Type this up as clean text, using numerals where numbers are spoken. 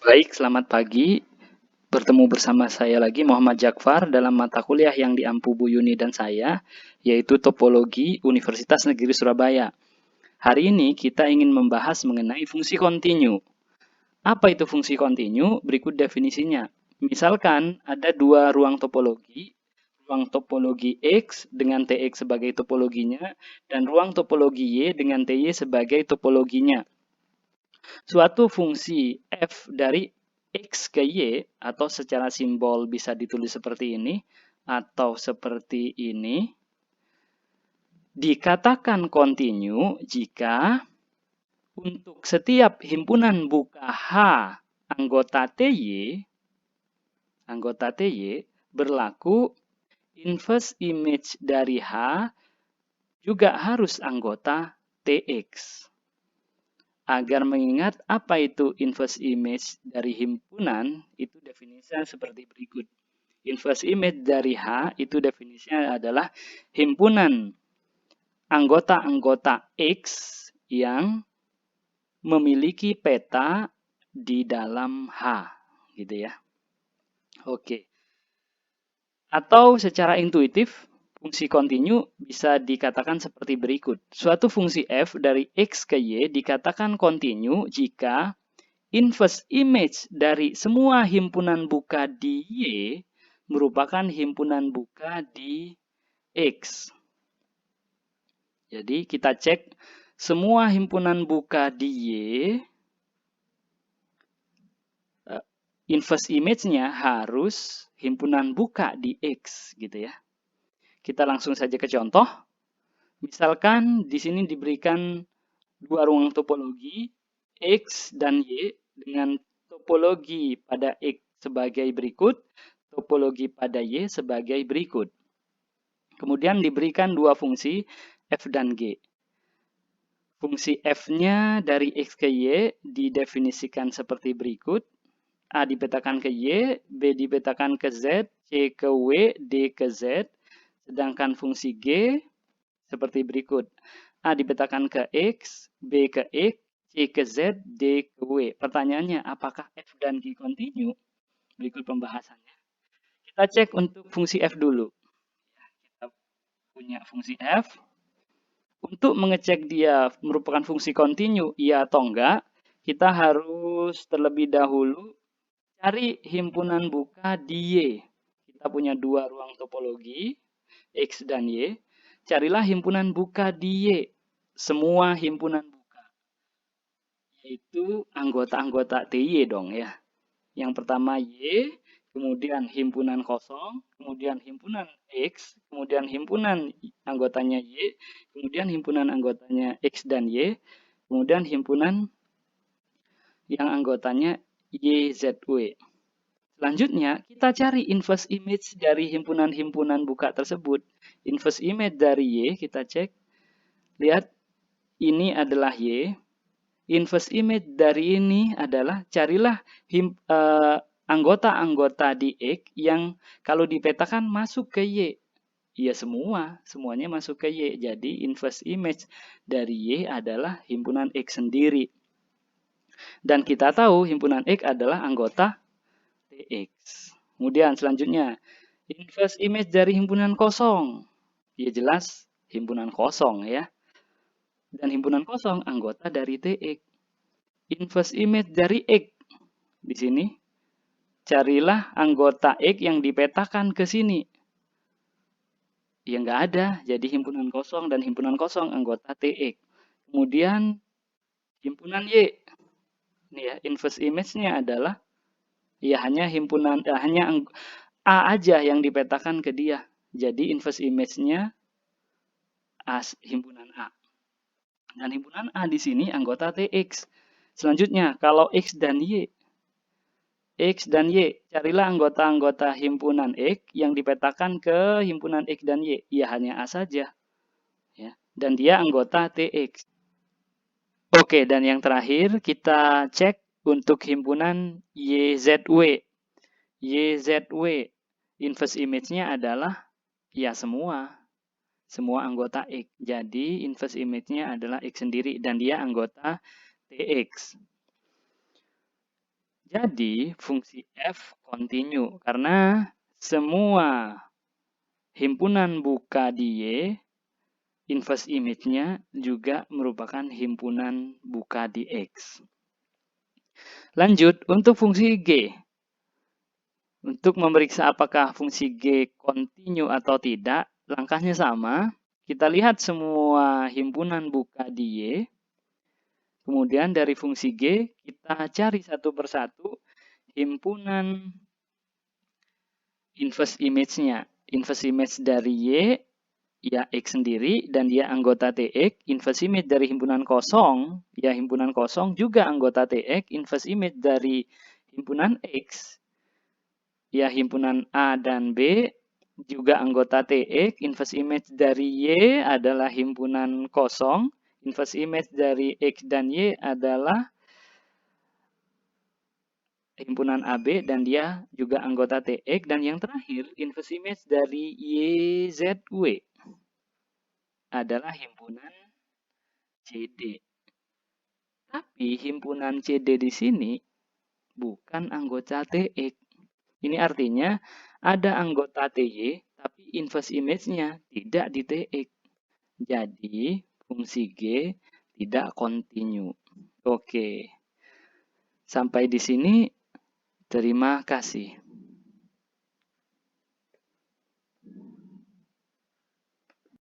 Baik, selamat pagi. Bertemu bersama saya lagi Muhammad Jakfar dalam mata kuliah yang diampu Bu Yuni dan saya, yaitu Topologi Universitas Negeri Surabaya. Hari ini kita ingin membahas mengenai fungsi kontinu. Apa itu fungsi kontinu? Berikut definisinya. Misalkan ada dua ruang topologi X dengan Tx sebagai topologinya, dan ruang topologi Y dengan Ty sebagai topologinya. Suatu fungsi f dari x ke y, atau secara simbol bisa ditulis seperti ini, atau seperti ini, dikatakan kontinu jika untuk setiap himpunan buka H anggota Ty berlaku inverse image dari H juga harus anggota Tx. Agar mengingat apa itu inverse image dari himpunan, itu definisinya seperti berikut. Inverse image dari H itu definisinya adalah himpunan anggota-anggota X yang memiliki peta di dalam H, gitu ya. Oke. Atau secara intuitif, fungsi kontinu bisa dikatakan seperti berikut. Suatu fungsi f dari x ke y dikatakan kontinu jika inverse image dari semua himpunan buka di Y merupakan himpunan buka di X. Jadi kita cek semua himpunan buka di Y, inverse image-nya harus himpunan buka di X, gitu ya. Kita langsung saja ke contoh. Misalkan di sini diberikan dua ruang topologi X dan Y dengan topologi pada X sebagai berikut, topologi pada Y sebagai berikut. Kemudian diberikan dua fungsi f dan g. Fungsi f-nya dari x ke y didefinisikan seperti berikut. A dipetakan ke y, b dipetakan ke z, c ke w, d ke z. Sedangkan fungsi g seperti berikut. A dipetakan ke x, b ke x, C ke Z, D ke W. Pertanyaannya, apakah F dan G kontinu? Berikut pembahasannya. Kita cek untuk fungsi F dulu. Kita punya fungsi F. Untuk mengecek dia merupakan fungsi kontinu, iya atau enggak, kita harus terlebih dahulu cari himpunan buka di Y. Kita punya dua ruang topologi, X dan Y. Carilah himpunan buka di Y. Semua himpunan buka. Yaitu anggota-anggota TY dong ya. Yang pertama Y, kemudian himpunan kosong, kemudian himpunan X, kemudian himpunan anggotanya Y, kemudian himpunan anggotanya X dan Y, kemudian himpunan yang anggotanya YZW. Selanjutnya, kita cari inverse image dari himpunan-himpunan buka tersebut. Inverse image dari Y, kita cek. Lihat, ini adalah Y. Inverse image dari ini adalah carilah anggota-anggota di X yang kalau dipetakan masuk ke Y. Ya semuanya masuk ke Y. Jadi inverse image dari Y adalah himpunan X sendiri. Dan kita tahu himpunan X adalah anggota Tx. Kemudian selanjutnya, inverse image dari himpunan kosong. Ya jelas himpunan kosong ya. Dan himpunan kosong anggota dari Tx. Inverse image dari X. Di sini, carilah anggota X yang dipetakan ke sini. Ya nggak ada, jadi himpunan kosong dan himpunan kosong anggota Tx. Kemudian himpunan Y. Ini ya, inverse image-nya adalah ya hanya A aja yang dipetakan ke dia. Jadi inverse image-nya himpunan A. Dan himpunan A di sini anggota Tx. Selanjutnya, kalau X dan Y. X dan Y, carilah anggota-anggota himpunan X yang dipetakan ke himpunan X dan Y. Ya hanya A saja. Ya. Dan dia anggota Tx. Oke, dan yang terakhir kita cek untuk himpunan YZW. YZW, inverse image-nya adalah ya semua anggota X. Jadi inverse image-nya adalah X sendiri dan dia anggota Tx. Jadi fungsi F kontinu karena semua himpunan buka di Y, inverse image-nya juga merupakan himpunan buka di X. Lanjut, untuk fungsi G. Untuk memeriksa apakah fungsi G kontinu atau tidak, langkahnya sama. Kita lihat semua himpunan buka di Y. Kemudian dari fungsi G, kita cari satu persatu himpunan inverse image-nya. Inverse image dari Y, ya X sendiri, dan dia anggota TX. Inverse image dari himpunan kosong, ya himpunan kosong juga anggota TX. Inverse image dari himpunan X, ya himpunan A dan B, juga anggota TX. Inverse image dari Y adalah himpunan kosong. Inverse image dari X dan Y adalah himpunan AB dan dia juga anggota TX. Dan yang terakhir, inverse image dari YZW adalah himpunan CD. Tapi himpunan CD di sini bukan anggota TX. Ini artinya ada anggota TY, tapi inverse image-nya tidak di TX. Jadi, fungsi G tidak kontinu. Oke. Sampai di sini, terima kasih.